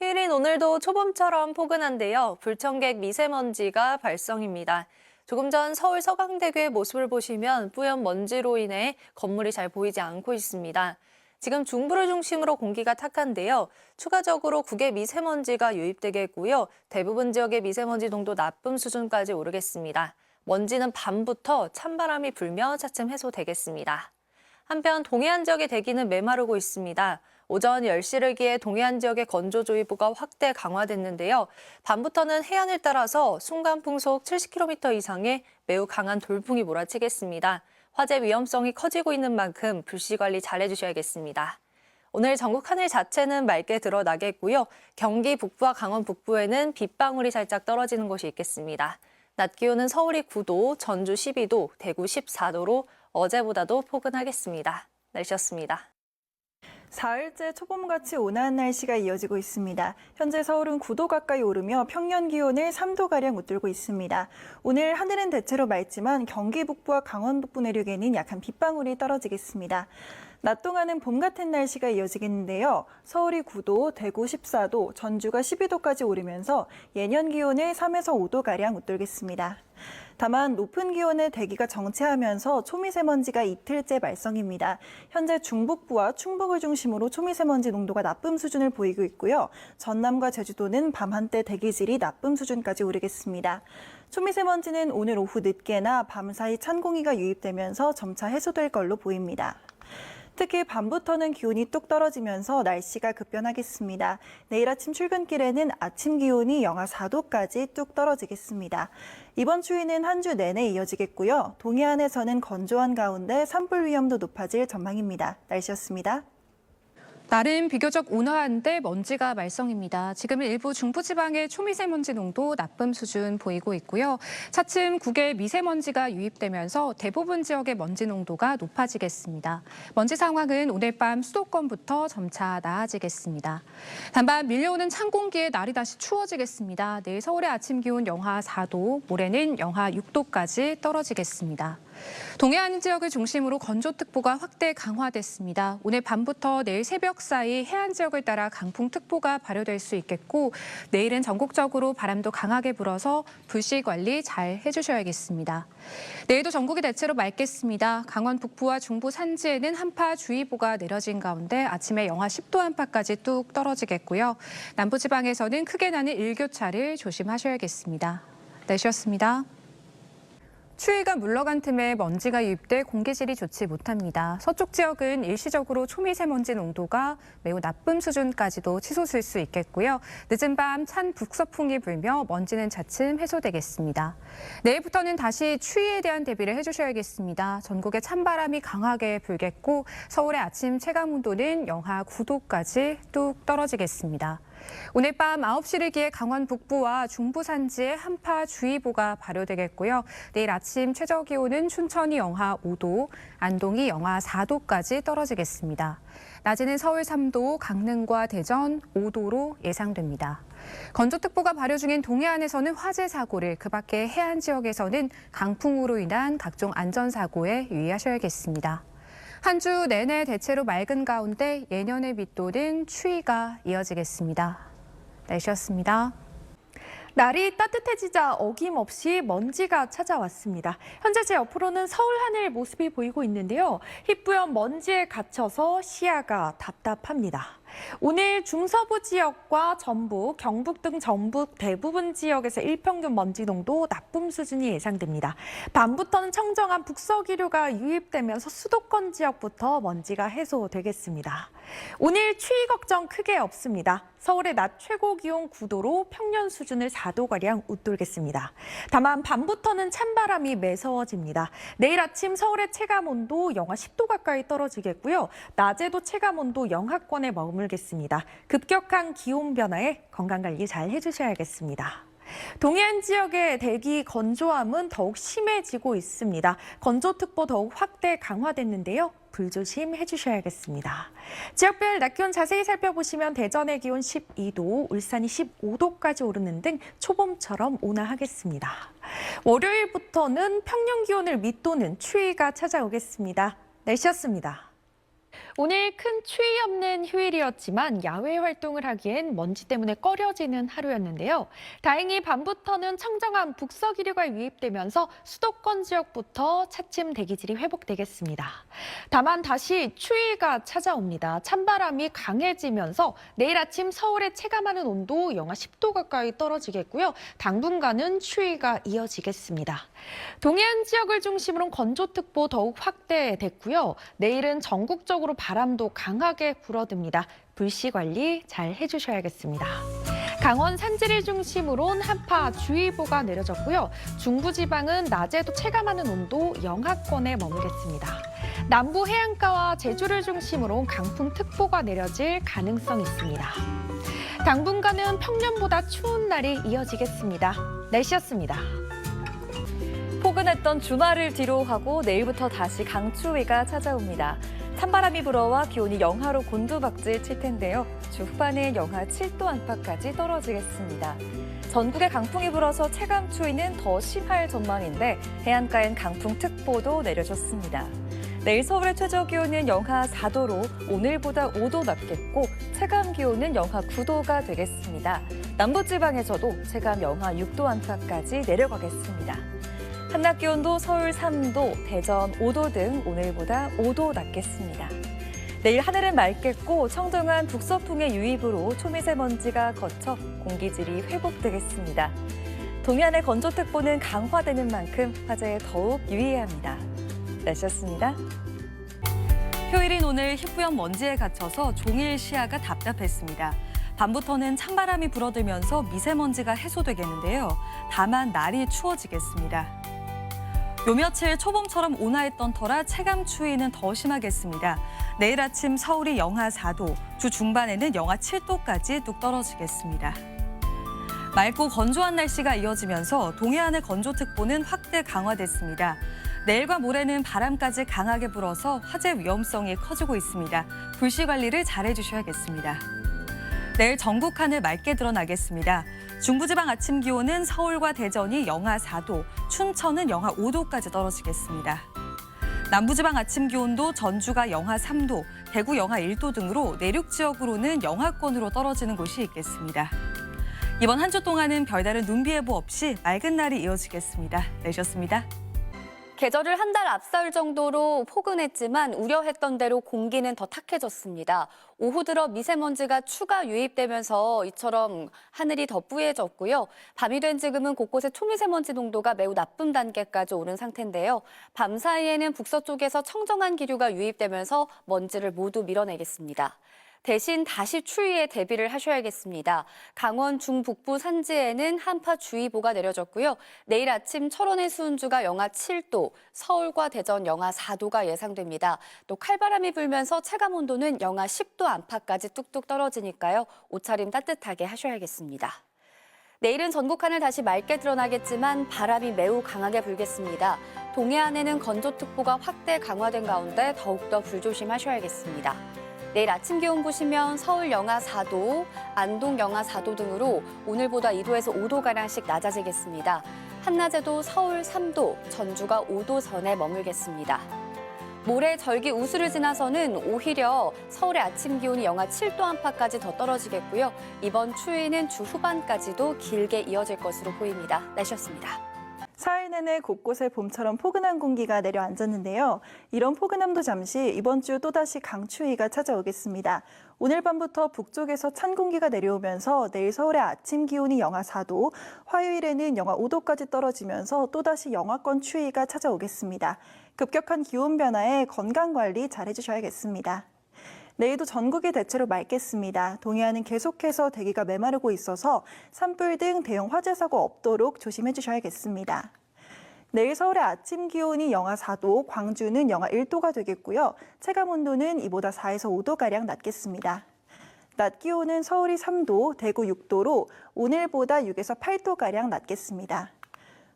휴일인 오늘도 초봄처럼 포근한데요. 불청객 미세먼지가 발성입니다. 조금 전 서울 서강대교의 모습을 보시면 뿌연 먼지로 인해 건물이 잘 보이지 않고 있습니다. 지금 중부를 중심으로 공기가 탁한데요. 추가적으로 국외 미세먼지가 유입되겠고요. 대부분 지역의 미세먼지 농도 나쁨 수준까지 오르겠습니다. 먼지는 밤부터 찬바람이 불며 차츰 해소되겠습니다. 한편 동해안 지역의 대기는 메마르고 있습니다. 오전 10시를 기해 동해안 지역의 건조주의보가 확대 강화됐는데요. 밤부터는 해안을 따라서 순간 풍속 70km 이상의 매우 강한 돌풍이 몰아치겠습니다. 화재 위험성이 커지고 있는 만큼 불씨 관리 잘 해주셔야겠습니다. 오늘 전국 하늘 자체는 맑게 드러나겠고요. 경기 북부와 강원 북부에는 빗방울이 살짝 떨어지는 곳이 있겠습니다. 낮 기온은 서울이 9도, 전주 12도, 대구 14도로 어제보다도 포근하겠습니다. 날씨였습니다. 사흘째 초봄같이 온화한 날씨가 이어지고 있습니다. 현재 서울은 9도 가까이 오르며 평년 기온을 3도가량 웃돌고 있습니다. 오늘 하늘은 대체로 맑지만 경기 북부와 강원 북부 내륙에는 약한 빗방울이 떨어지겠습니다. 낮 동안은 봄 같은 날씨가 이어지겠는데요. 서울이 9도, 대구 14도, 전주가 12도까지 오르면서 예년 기온을 3에서 5도가량 웃돌겠습니다. 다만 높은 기온의 대기가 정체하면서 초미세먼지가 이틀째 발생입니다. 현재 중북부와 충북을 중심으로 초미세먼지 농도가 나쁨 수준을 보이고 있고요. 전남과 제주도는 밤 한때 대기질이 나쁨 수준까지 오르겠습니다. 초미세먼지는 오늘 오후 늦게나 밤 사이 찬 공기가 유입되면서 점차 해소될 걸로 보입니다. 특히 밤부터는 기온이 뚝 떨어지면서 날씨가 급변하겠습니다. 내일 아침 출근길에는 아침 기온이 영하 4도까지 뚝 떨어지겠습니다. 이번 추위는 한 주 내내 이어지겠고요. 동해안에서는 건조한 가운데 산불 위험도 높아질 전망입니다. 날씨였습니다. 날은 비교적 온화한데 먼지가 말썽입니다. 지금 일부 중부지방의 초미세먼지 농도 나쁨 수준 보이고 있고요. 차츰 국외 미세먼지가 유입되면서 대부분 지역의 먼지 농도가 높아지겠습니다. 먼지 상황은 오늘 밤 수도권부터 점차 나아지겠습니다. 단반 밀려오는 찬 공기에 날이 다시 추워지겠습니다. 내일 서울의 아침 기온 영하 4도, 모레는 영하 6도까지 떨어지겠습니다. 동해안 지역을 중심으로 건조특보가 확대 강화됐습니다. 오늘 밤부터 내일 새벽 사이 해안 지역을 따라 강풍특보가 발효될 수 있겠고 내일은 전국적으로 바람도 강하게 불어서 불씨 관리 잘 해주셔야겠습니다. 내일도 전국이 대체로 맑겠습니다. 강원 북부와 중부 산지에는 한파주의보가 내려진 가운데 아침에 영하 10도 안팎까지 뚝 떨어지겠고요. 남부지방에서는 크게 나는 일교차를 조심하셔야겠습니다. 날씨였습니다. 추위가 물러간 틈에 먼지가 유입돼 공기질이 좋지 못합니다. 서쪽 지역은 일시적으로 초미세먼지 농도가 매우 나쁨 수준까지도 치솟을 수 있겠고요. 늦은 밤 찬 북서풍이 불며 먼지는 차츰 해소되겠습니다. 내일부터는 다시 추위에 대한 대비를 해주셔야겠습니다. 전국에 찬바람이 강하게 불겠고 서울의 아침 체감 온도는 영하 9도까지 뚝 떨어지겠습니다. 오늘 밤 9시를 기해 강원 북부와 중부 산지에 한파주의보가 발효되겠고요. 내일 아침 최저 기온은 춘천이 영하 5도, 안동이 영하 4도까지 떨어지겠습니다. 낮에는 서울 3도, 강릉과 대전 5도로 예상됩니다. 건조특보가 발효 중인 동해안에서는 화재 사고를, 그 밖에 해안 지역에서는 강풍으로 인한 각종 안전사고에 유의하셔야겠습니다. 한 주 내내 대체로 맑은 가운데 예년에 밑도는 추위가 이어지겠습니다. 날씨였습니다. 날이 따뜻해지자 어김없이 먼지가 찾아왔습니다. 현재 제 옆으로는 서울 하늘 모습이 보이고 있는데요. 희뿌연 먼지에 갇혀서 시야가 답답합니다. 오늘 중서부 지역과 전북, 경북 등 전북 대부분 지역에서 일평균 먼지 농도 나쁨 수준이 예상됩니다. 밤부터는 청정한 북서기류가 유입되면서 수도권 지역부터 먼지가 해소되겠습니다. 오늘 추위 걱정 크게 없습니다. 서울의 낮 최고 기온 9도로 평년 수준을 4도가량 웃돌겠습니다. 다만 밤부터는 찬바람이 매서워집니다. 내일 아침 서울의 체감온도 영하 10도 가까이 떨어지겠고요. 낮에도 체감온도 영하권에 머물겠습니다. 급격한 기온 변화에 건강관리 잘 해주셔야겠습니다. 동해안 지역의 대기 건조함은 더욱 심해지고 있습니다. 건조특보 더욱 확대 강화됐는데요. 불조심 해주셔야겠습니다. 지역별 낮 기온 자세히 살펴보시면 대전의 기온 12도, 울산이 15도까지 오르는 등 초봄처럼 온화하겠습니다. 월요일부터는 평년 기온을 밑도는 추위가 찾아오겠습니다. 날씨였습니다. 오늘 큰 추위 없는 휴일이었지만 야외 활동을 하기엔 먼지 때문에 꺼려지는 하루였는데요. 다행히 밤부터는 청정한 북서기류가 유입되면서 수도권 지역부터 차츰 대기질이 회복되겠습니다. 다만 다시 추위가 찾아옵니다. 찬바람이 강해지면서 내일 아침 서울의 체감하는 온도 영하 10도 가까이 떨어지겠고요. 당분간은 추위가 이어지겠습니다. 동해안 지역을 중심으로 건조특보 더욱 확대됐고요. 내일은 전국적으로 바람도 강하게 불어듭니다. 불씨 관리 잘 해주셔야겠습니다. 강원 산지를 중심으로는 한파주의보가 내려졌고요. 중부지방은 낮에도 체감하는 온도 영하권에 머물겠습니다. 남부 해안가와 제주를 중심으로 강풍특보가 내려질 가능성이 있습니다. 당분간은 평년보다 추운 날이 이어지겠습니다. 날씨였습니다. 포근했던 주말을 뒤로 하고 내일부터 다시 강추위가 찾아옵니다. 찬바람이 불어와 기온이 영하로 곤두박질 칠 텐데요. 주 후반에 영하 7도 안팎까지 떨어지겠습니다. 전국에 강풍이 불어서 체감 추위는 더 심할 전망인데 해안가엔 강풍특보도 내려졌습니다. 내일 서울의 최저 기온은 영하 4도로 오늘보다 5도 낮겠고 체감 기온은 영하 9도가 되겠습니다. 남부지방에서도 체감 영하 6도 안팎까지 내려가겠습니다. 한낮 기온도 서울 3도, 대전 5도 등 오늘보다 5도 낮겠습니다. 내일 하늘은 맑겠고 청정한 북서풍의 유입으로 초미세먼지가 거쳐 공기질이 회복되겠습니다. 동해안의 건조특보는 강화되는 만큼 화재에 더욱 유의해야 합니다. 날씨였습니다. 휴일인 오늘 희뿌연 먼지에 갇혀서 종일 시야가 답답했습니다. 밤부터는 찬바람이 불어들면서 미세먼지가 해소되겠는데요. 다만 날이 추워지겠습니다. 요 며칠 초봄처럼 온화했던 터라 체감 추위는 더 심하겠습니다. 내일 아침 서울이 영하 4도, 주 중반에는 영하 7도까지 뚝 떨어지겠습니다. 맑고 건조한 날씨가 이어지면서 동해안의 건조특보는 확대 강화됐습니다. 내일과 모레는 바람까지 강하게 불어서 화재 위험성이 커지고 있습니다. 불씨 관리를 잘 해주셔야겠습니다. 내일 전국 하늘 맑게 드러나겠습니다. 중부지방 아침 기온은 서울과 대전이 영하 4도, 춘천은 영하 5도까지 떨어지겠습니다. 남부지방 아침 기온도 전주가 영하 3도, 대구 영하 1도 등으로 내륙 지역으로는 영하권으로 떨어지는 곳이 있겠습니다. 이번 한 주 동안은 별다른 눈비 예보 없이 맑은 날이 이어지겠습니다. 내셨습니다. 계절을 한 달 앞설 정도로 포근했지만 우려했던 대로 공기는 더 탁해졌습니다. 오후 들어 미세먼지가 추가 유입되면서 이처럼 하늘이 더 뿌얘졌고요. 밤이 된 지금은 곳곳에 초미세먼지 농도가 매우 나쁨 단계까지 오른 상태인데요. 밤 사이에는 북서쪽에서 청정한 기류가 유입되면서 먼지를 모두 밀어내겠습니다. 대신 다시 추위에 대비를 하셔야겠습니다. 강원 중북부 산지에는 한파주의보가 내려졌고요. 내일 아침 철원의 수은주가 영하 7도, 서울과 대전 영하 4도가 예상됩니다. 또 칼바람이 불면서 체감온도는 영하 10도 안팎까지 뚝뚝 떨어지니까요. 옷차림 따뜻하게 하셔야겠습니다. 내일은 전국 하늘 다시 맑게 드러나겠지만 바람이 매우 강하게 불겠습니다. 동해안에는 건조특보가 확대 강화된 가운데 더욱더 불조심하셔야겠습니다. 내일 아침 기온 보시면 서울 영하 4도, 안동 영하 4도 등으로 오늘보다 2도에서 5도가량씩 낮아지겠습니다. 한낮에도 서울 3도, 전주가 5도 선에 머물겠습니다. 모레 절기 우수를 지나서는 오히려 서울의 아침 기온이 영하 7도 안팎까지 더 떨어지겠고요. 이번 추위는 주 후반까지도 길게 이어질 것으로 보입니다. 날씨였습니다. 사흘 내내 곳곳에 봄처럼 포근한 공기가 내려앉았는데요. 이런 포근함도 잠시 이번 주 또다시 강추위가 찾아오겠습니다. 오늘 밤부터 북쪽에서 찬 공기가 내려오면서 내일 서울의 아침 기온이 영하 4도, 화요일에는 영하 5도까지 떨어지면서 또다시 영하권 추위가 찾아오겠습니다. 급격한 기온 변화에 건강관리 잘 해주셔야겠습니다. 내일도 전국이 대체로 맑겠습니다. 동해안은 계속해서 대기가 메마르고 있어서 산불 등 대형 화재 사고 없도록 조심해 주셔야겠습니다. 내일 서울의 아침 기온이 영하 4도, 광주는 영하 1도가 되겠고요. 체감 온도는 이보다 4에서 5도가량 낮겠습니다. 낮 기온은 서울이 3도, 대구 6도로 오늘보다 6에서 8도가량 낮겠습니다.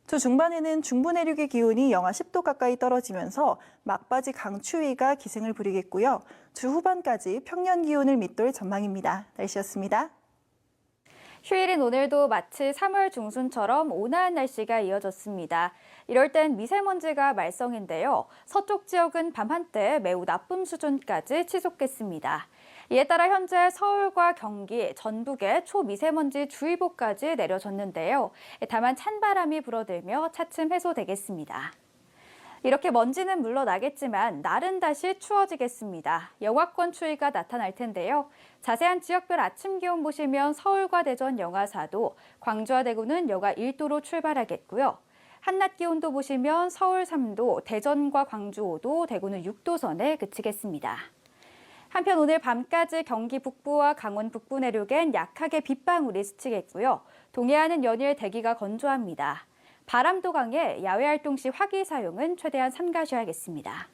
주 중반에는 중부 내륙의 기온이 영하 10도 가까이 떨어지면서 막바지 강추위가 기승을 부리겠고요. 주 후반까지 평년 기온을 밑돌 전망입니다. 날씨였습니다. 휴일인 오늘도 마치 3월 중순처럼 온화한 날씨가 이어졌습니다. 이럴 땐 미세먼지가 말썽인데요. 서쪽 지역은 밤 한때 매우 나쁨 수준까지 치솟겠습니다. 이에 따라 현재 서울과 경기, 전북에 초미세먼지 주의보까지 내려졌는데요. 다만 찬바람이 불어들며 차츰 해소되겠습니다. 이렇게 먼지는 물러나겠지만 날은 다시 추워지겠습니다. 영하권 추위가 나타날 텐데요. 자세한 지역별 아침 기온 보시면 서울과 대전 영하 4도, 광주와 대구는 영하 1도로 출발하겠고요. 한낮 기온도 보시면 서울 3도, 대전과 광주 5도, 대구는 6도 선에 그치겠습니다. 한편 오늘 밤까지 경기 북부와 강원 북부 내륙엔 약하게 빗방울이 스치겠고요. 동해안은 연일 대기가 건조합니다. 바람도 강해 야외 활동 시 화기 사용은 최대한 삼가셔야겠습니다.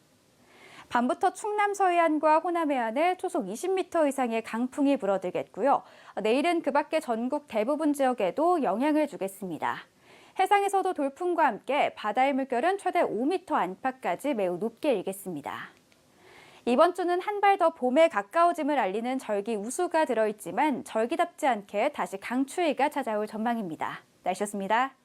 밤부터 충남 서해안과 호남 해안에 초속 20m 이상의 강풍이 불어들겠고요. 내일은 그 밖에 전국 대부분 지역에도 영향을 주겠습니다. 해상에서도 돌풍과 함께 바다의 물결은 최대 5m 안팎까지 매우 높게 일겠습니다. 이번 주는 한 발 더 봄에 가까워짐을 알리는 절기 우수가 들어있지만 절기답지 않게 다시 강추위가 찾아올 전망입니다. 날씨였습니다.